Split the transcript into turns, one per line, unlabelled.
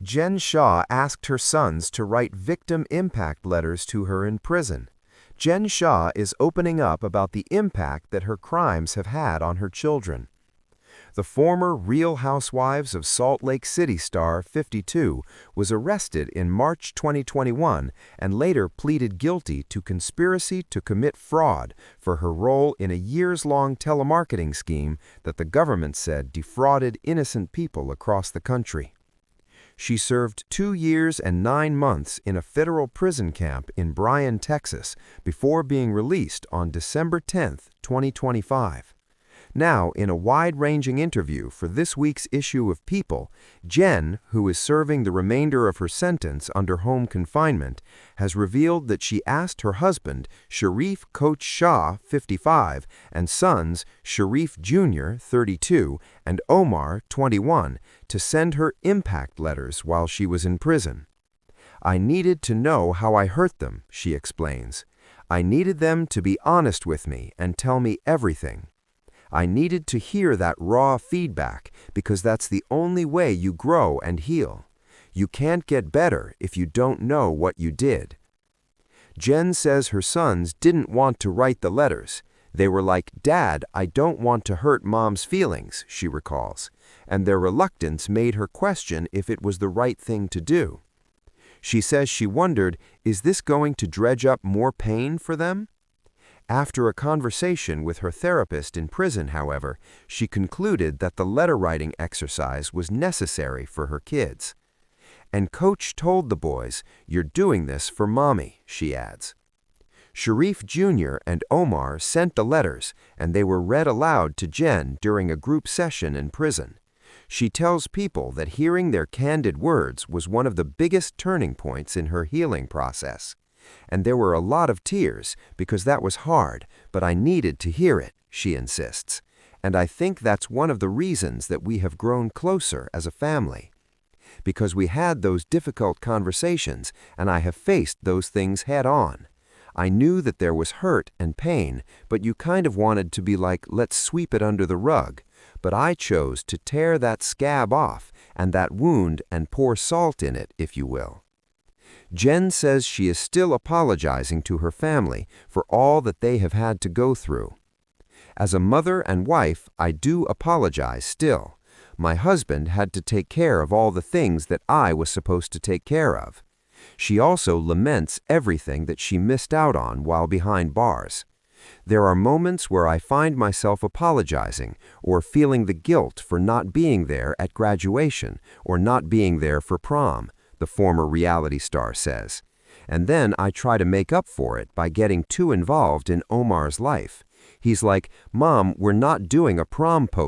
Jen Shah asked her sons to write victim impact letters to her in prison. Jen Shah is opening up about the impact that her crimes have had on her children. The former Real Housewives of Salt Lake City star, 52, was arrested in March 2021 and later pleaded guilty to conspiracy to commit fraud for her role in a years-long telemarketing scheme that the government said defrauded innocent people across the country. She served 2 years and 9 months in a federal prison camp in Bryan, Texas, before being released on December 10, 2025. Now, in a wide-ranging interview for this week's issue of People, Jen, who is serving the remainder of her sentence under home confinement, has revealed that she asked her husband, Sharif Coach Shah, 55, and sons, Sharif Jr., 32, and Omar, 21, to send her impact letters while she was in prison. "I needed to know how I hurt them," she explains. "I needed them to be honest with me and tell me everything. I needed to hear that raw feedback because that's the only way you grow and heal. You can't get better if you don't know what you did." Jen says her sons didn't want to write the letters. They were like, "Dad, I don't want to hurt Mom's feelings," she recalls, and their reluctance made her question if it was the right thing to do. She says she wondered, is this going to dredge up more pain for them? After a conversation with her therapist in prison, however, she concluded that the letter-writing exercise was necessary for her kids. And Coach told the boys, "You're doing this for Mommy," she adds. Sharif Jr. and Omar sent the letters, and they were read aloud to Jen during a group session in prison. She tells People that hearing their candid words was one of the biggest turning points in her healing process. "And there were a lot of tears because that was hard, but I needed to hear it," she insists. "And I think that's one of the reasons that we have grown closer as a family. Because we had those difficult conversations and I have faced those things head on. I knew that there was hurt and pain, but you kind of wanted to be like, let's sweep it under the rug. But I chose to tear that scab off and that wound and pour salt in it, if you will." Jen says she is still apologizing to her family for all that they have had to go through. "As a mother and wife, I do apologize still. My husband had to take care of all the things that I was supposed to take care of." She also laments everything that she missed out on while behind bars. "There are moments where I find myself apologizing or feeling the guilt for not being there at graduation or not being there for prom," the former reality star says. "And then I try to make up for it by getting too involved in Omar's life. He's like, 'Mom, we're not doing a prom